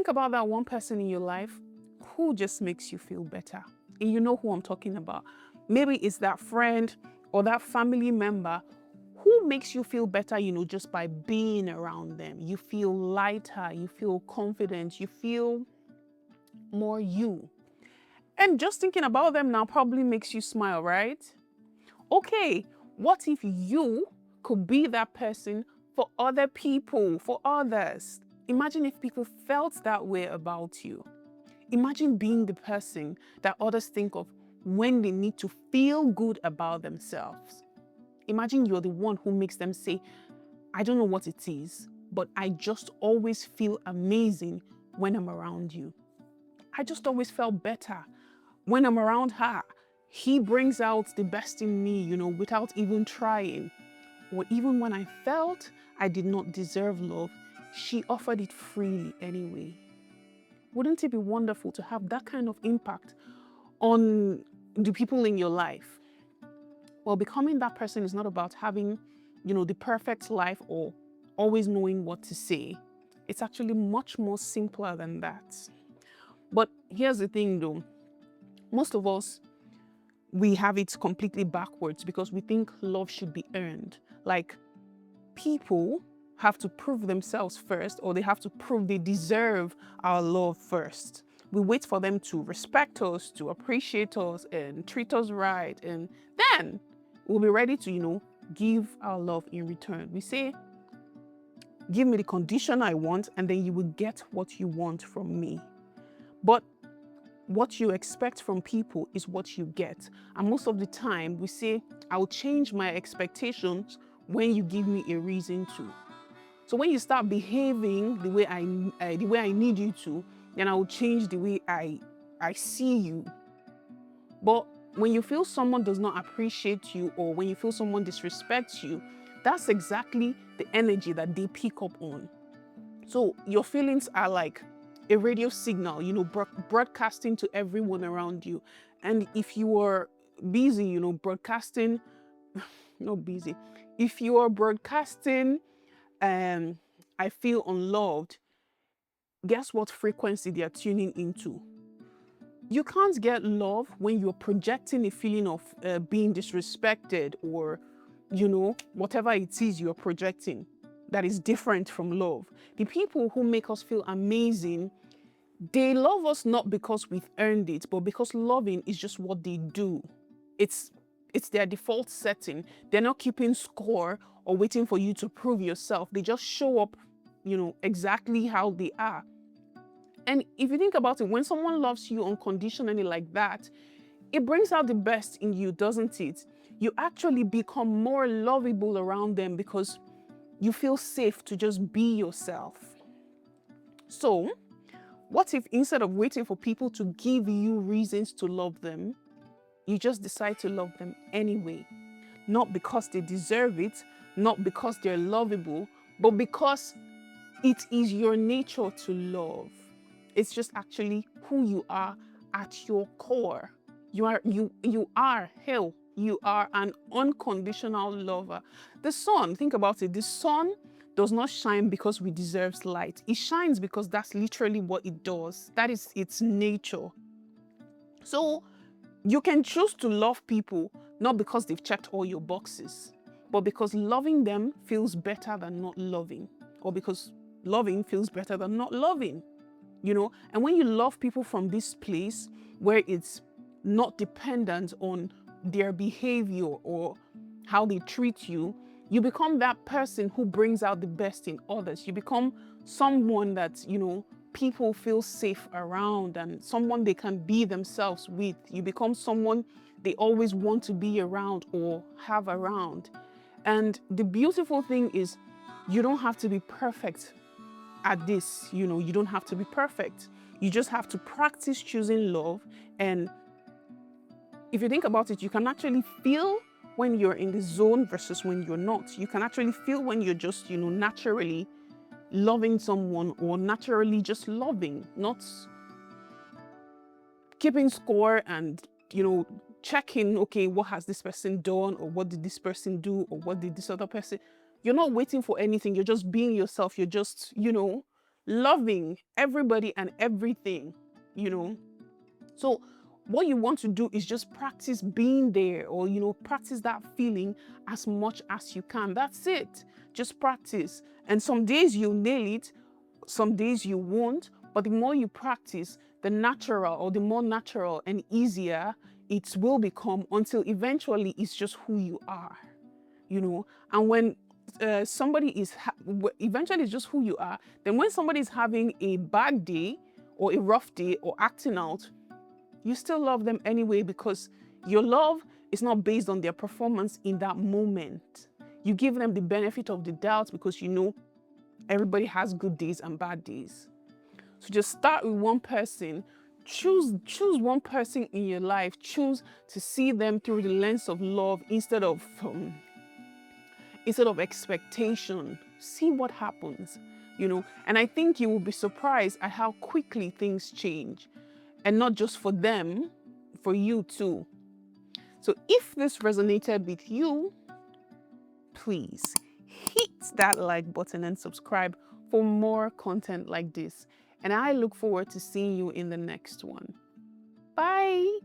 think about that one person in your life who just makes you feel better. And you know who I'm talking about. Maybe it's that friend or that family member who makes you feel better, just by being around them. You feel lighter, you feel confident, you feel more you. And just thinking about them now probably makes you smile, right? Okay, what if you could be that person for other people, for others? Imagine if people felt that way about you. Imagine being the person that others think of when they need to feel good about themselves. Imagine you're the one who makes them say, I don't know what it is, but I just always feel amazing when I'm around you. I just always felt better when I'm around her. He brings out the best in me, without even trying. Or even when I felt I did not deserve love, she offered it freely anyway. Wouldn't it be wonderful to have that kind of impact on the people in your life? Well, becoming that person is not about having, the perfect life or always knowing what to say. It's actually much more simpler than that. But here's the thing though. Most of us, we have it completely backwards because we think love should be earned. Like, people have to prove themselves first, or they have to prove they deserve our love first. We wait for them to respect us, to appreciate us, and treat us right. And then we'll be ready to, give our love in return. We say, give me the condition I want, and then you will get what you want from me. But what you expect from people is what you get. And most of the time we say, I'll change my expectations when you give me a reason to. So when you start behaving the way I need you to, then I will change the way I see you. But when you feel someone does not appreciate you, or when you feel someone disrespects you, that's exactly the energy that they pick up on. So your feelings are like a radio signal, broadcasting to everyone around you. And if you are busy, broadcasting, not busy, if you are broadcasting, I feel unloved, guess what frequency they are tuning into? You can't get love when you're projecting a feeling of being disrespected, or, whatever it is you're projecting that is different from love. The people who make us feel amazing, they love us not because we've earned it, but because loving is just what they do. It's their default setting. They're not keeping score or waiting for you to prove yourself. They just show up, exactly how they are. And if you think about it, when someone loves you unconditionally like that, it brings out the best in you, doesn't it? You actually become more lovable around them because you feel safe to just be yourself. So, what if instead of waiting for people to give you reasons to love them, you just decide to love them anyway? Not because they deserve it, not because they're lovable, but because it is your nature to love. It's just actually who you are at your core. You are hell. You are an unconditional lover. The sun, think about it. The sun does not shine because we deserve light. It shines because that's literally what it does. That is its nature. So you can choose to love people not because they've checked all your boxes, but because loving them feels better than not loving, or because loving feels better than not loving. And when you love people from this place where it's not dependent on their behavior or how they treat you, you become that person who brings out the best in others. You become someone that, people feel safe around, and someone they can be themselves with. You become someone they always want to be around or have around. And the beautiful thing is, you don't have to be perfect at this. You don't have to be perfect. You just have to practice choosing love. And if you think about it, you can actually feel when you're in the zone versus when you're not. You can actually feel when you're just, naturally loving someone, or naturally just loving, not keeping score and, checking, okay, what has this person done, or what did this person do, or what did this other person. You're not waiting for anything. You're just being yourself. You're just, loving everybody and everything, So what you want to do is just practice being there, or, practice that feeling as much as you can. That's it. Just practice. And some days you'll nail it, some days you won't. But the more you practice, the more natural and easier it will become, until eventually it's just who you are, And when somebody is, eventually it's just who you are. Then when somebody is having a bad day or a rough day or acting out, you still love them anyway, because your love is not based on their performance in that moment. You give them the benefit of the doubt because everybody has good days and bad days. So just start with one person. Choose one person in your life. Choose to see them through the lens of love instead of expectation. See what happens, And I think you will be surprised at how quickly things change. And not just for them, for you too. So if this resonated with you, please hit that like button and subscribe for more content like this. And I look forward to seeing you in the next one. Bye.